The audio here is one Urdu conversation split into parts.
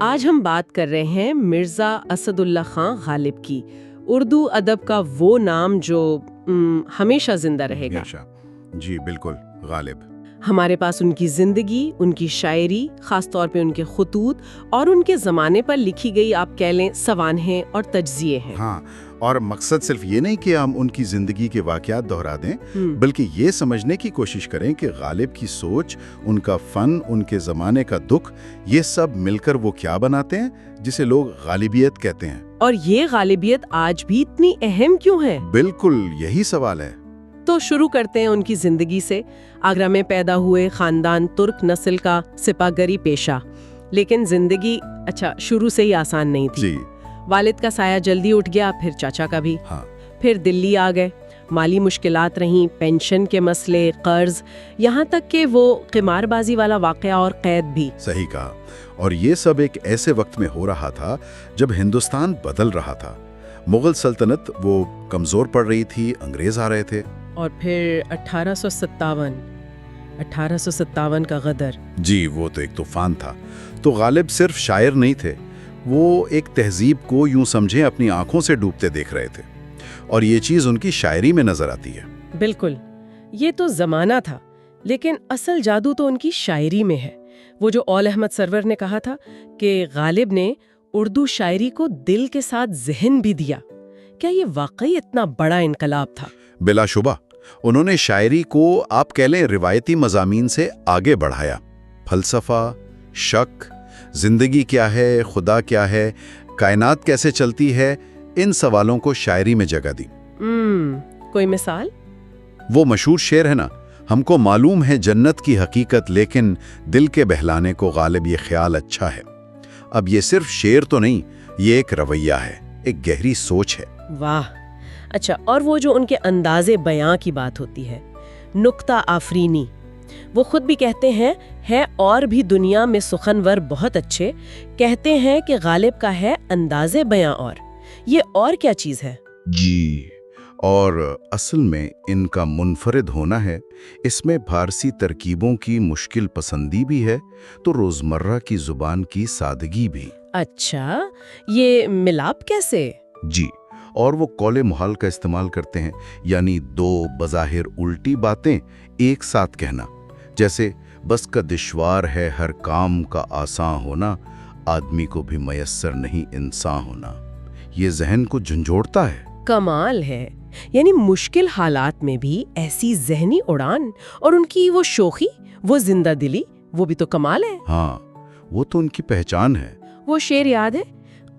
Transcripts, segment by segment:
آج ہم بات کر رہے ہیں مرزا اسد اللہ خان غالب کی، اردو ادب کا وہ نام جو ہمیشہ زندہ رہے گا۔ جی بالکل، غالب۔ ہمارے پاس ان کی زندگی، ان کی شاعری، خاص طور پہ ان کے خطوط اور ان کے زمانے پر لکھی گئی آپ کہہ لیں سوانحیں اور تجزیے ہیں۔ ہاں، اور مقصد صرف یہ نہیں کہ ہم ان کی زندگی کے واقعات دہرا دیں، بلکہ یہ سمجھنے کی کوشش کریں کہ غالب کی سوچ، ان کا فن، ان کے زمانے کا دکھ، یہ سب مل کر وہ کیا بناتے ہیں جسے لوگ غالبیت کہتے ہیں۔ اور یہ غالبیت آج بھی اتنی اہم کیوں ہے؟ بالکل یہی سوال ہے۔ تو شروع کرتے ہیں ان کی زندگی سے۔ آگرہ میں پیدا ہوئے، خاندان ترک نسل کا، سپاہ گری پیشہ، لیکن زندگی شروع سے ہی آسان نہیں تھی۔ جی۔ والد کا سایہ جلدی اٹھ گیا، پھر چاچا کا بھی۔ ہاں۔ پھر دلی آ گئے، مالی مشکلات رہیں، پینشن کے مسئلے، قرض، یہاں تک کہ وہ قمار بازی والا واقعہ اور قید بھی۔ صحیح کہا۔ اور یہ سب ایک ایسے وقت میں ہو رہا تھا جب ہندوستان بدل رہا تھا۔ مغل سلطنت وہ کمزور پڑ رہی تھی، انگریز آ رہے تھے۔ اور پھر 1857 کا غدر۔ جی، وہ تو ایک طوفان تھا۔ تو غالب صرف شاعر نہیں تھے، وہ ایک تہذیب کو یوں سمجھیں اپنی آنکھوں سے ڈوبتے دیکھ رہے تھے، اور یہ چیز ان کی شاعری میں نظر آتی ہے۔ بالکل، یہ تو زمانہ تھا، لیکن اصل جادو تو ان کی شاعری میں ہے۔ وہ جو اول احمد سرور نے کہا تھا کہ غالب نے اردو شاعری کو دل کے ساتھ ذہن بھی دیا، کیا یہ واقعی اتنا بڑا انقلاب تھا؟ بلا شبہ، انہوں نے شاعری کو آپ کہہ لیں روایتی مضامین سے آگے بڑھایا۔ فلسفہ، شک، زندگی کیا ہے، خدا کیا ہے، کائنات کیسے چلتی ہے، ان سوالوں کو شاعری میں جگہ دی۔ کوئی مثال؟ وہ مشہور شعر ہے نا، ہم کو معلوم ہے جنت کی حقیقت، لیکن دل کے بہلانے کو غالب یہ خیال اچھا ہے۔ اب یہ صرف شعر تو نہیں، یہ ایک رویہ ہے، ایک گہری سوچ ہے۔ واہ! اور وہ جو ان کے انداز بیاں کی بات ہوتی ہے، نکتہ آفرینی، وہ خود بھی کہتے ہیں اور بھی دنیا میں سخنور بہت اچھے، کہتے ہیں کہ غالب کا ہے انداز بیاں۔ اور یہ اور کیا چیز ہے؟ جی، اور اصل میں ان کا منفرد ہونا ہے۔ اس میں فارسی ترکیبوں کی مشکل پسندی بھی ہے، تو روزمرہ کی زبان کی سادگی بھی۔ اچھا، یہ ملاپ کیسے؟ جی، اور وہ قول محال کا استعمال کرتے ہیں، یعنی دو بظاہر الٹی باتیں ایک ساتھ کہنا، جیسے بس کا دشوار ہے ہر کام کا آسان ہونا، آدمی کو بھی میسر نہیں انسان ہونا۔ یہ ذہن کو جھنجھوڑتا ہے۔ کمال ہے، یعنی مشکل حالات میں بھی ایسی ذہنی اڑان، اور ان کی وہ شوخی، وہ زندہ دلی، وہ بھی تو کمال ہے۔ ہاں، وہ تو ان کی پہچان ہے۔ وہ شعر یاد ہے؟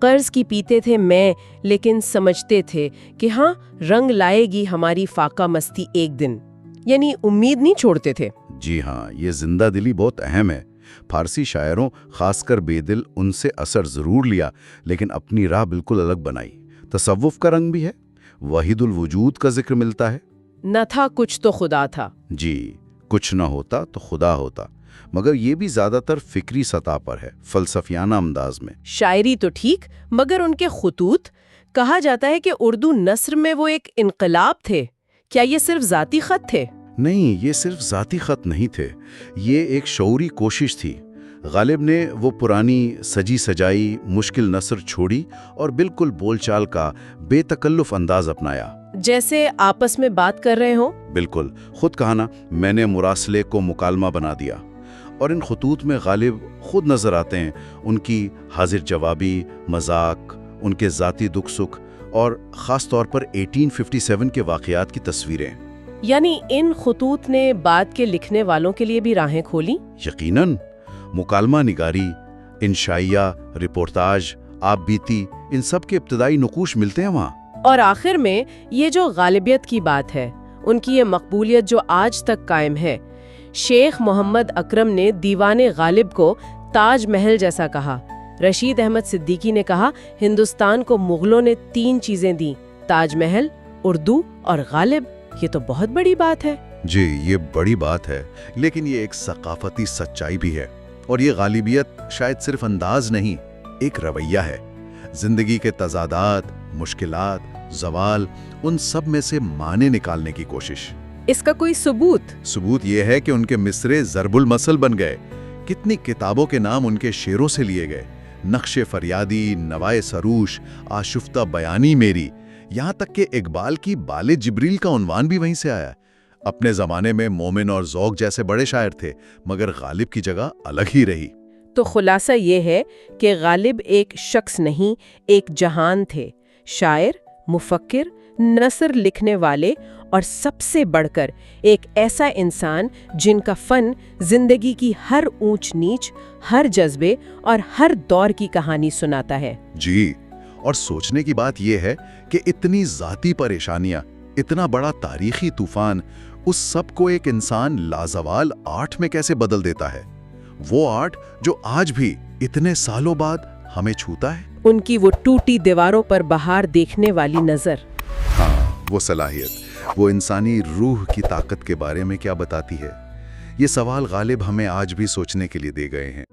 قرض کی پیتے تھے میں، لیکن سمجھتے تھے کہ ہاں رنگ لائے گی ہماری فاقہ مستی ایک دن، یعنی امید نہیں چھوڑتے تھے۔ جی ہاں، یہ زندہ دلی بہت اہم ہے۔ فارسی شاعروں، خاص کر بے دل، ان سے اثر ضرور لیا، لیکن اپنی راہ بالکل الگ بنائی۔ تصوف کا رنگ بھی ہے، وحید الوجود کا ذکر ملتا ہے۔ نہ تھا کچھ تو خدا تھا۔ جی، کچھ نہ ہوتا تو خدا ہوتا، مگر یہ بھی زیادہ تر فکری سطح پر ہے، فلسفیانہ انداز میں۔ شاعری تو ٹھیک، مگر ان کے خطوط، کہا جاتا ہے کہ اردو نثر میں وہ ایک انقلاب تھے۔ کیا یہ صرف ذاتی خط تھے؟ نہیں، یہ صرف ذاتی خط نہیں تھے، یہ ایک شعوری کوشش تھی۔ غالب نے وہ پرانی سجی سجائی مشکل نثر چھوڑی اور بالکل بول چال کا بے تکلف انداز اپنایا، جیسے آپس میں بات کر رہے ہوں۔ بالکل، خود کہا نا، میں نے مراسلے کو مکالمہ بنا دیا۔ اور ان خطوط میں غالب خود نظر آتے ہیں، ان کی حاضر جوابی، مذاق، ان کے ذاتی دکھ سکھ، اور خاص طور پر 1857 کے واقعات کی تصویریں۔ یعنی ان خطوط نے بعد کے لکھنے والوں کے لیے بھی راہیں کھولی؟ یقیناً، مکالمہ نگاری، انشائیہ، رپورتاج، آپ بیتی، ان سب کے ابتدائی نقوش ملتے ہیں وہاں۔ اور آخر میں یہ جو غالبیت کی بات ہے، ان کی یہ مقبولیت جو آج تک قائم ہے۔ شیخ محمد اکرم نے دیوان غالب کو تاج محل جیسا کہا۔ رشید احمد صدیقی نے کہا ہندوستان کو مغلوں نے 3 چیزیں دیں، تاج محل، اردو اور غالب۔ یہ تو بہت بڑی بات ہے۔ جی، یہ بڑی بات ہے، لیکن یہ ایک ثقافتی سچائی بھی ہے۔ اور یہ غالبیت شاید صرف انداز نہیں، ایک رویہ ہے۔ زندگی کے تضادات، مشکلات، زوال، ان سب میں سے معنی نکالنے کی کوشش۔ اس کا کوئی ثبوت یہ ہے کہ ان کے مصرے ضرب المثل بن گئے۔ کتنی کتابوں کے نام ان کے شعروں سے لیے گئے۔ نقش فریادی، نوائے سروش، آشفتہ بیانی میری، یہاں تک کہ اقبال کی بال جبریل کا عنوان بھی وہیں سے آیا۔ اپنے زمانے میں مومن اور ذوق جیسے بڑے شاعر تھے، مگر غالب کی جگہ الگ ہی رہی۔ تو خلاصہ یہ ہے کہ غالب ایک شخص نہیں، ایک جہان تھے، شاعر، مفکر، نثر لکھنے والے، اور سب سے بڑھ کر ایک ایسا انسان جن کا فن زندگی کی ہر اونچ نیچ، ہر جذبے اور ہر دور کی کہانی سناتا ہے۔ جی، اور سوچنے کی بات یہ ہے کہ اتنی ذاتی پریشانیاں، اتنا بڑا تاریخی طوفان، اس سب کو ایک انسان لازوال آرٹ میں کیسے بدل دیتا ہے؟ وہ آرٹ جو آج بھی اتنے سالوں بعد ہمیں چھوتا ہے۔ ان کی وہ ٹوٹی دیواروں پر بہار دیکھنے والی نظر، ہاں، وہ صلاحیت، وہ انسانی روح کی طاقت کے بارے میں کیا بتاتی ہے؟ یہ سوال غالب ہمیں آج بھی سوچنے کے لیے دے گئے ہیں۔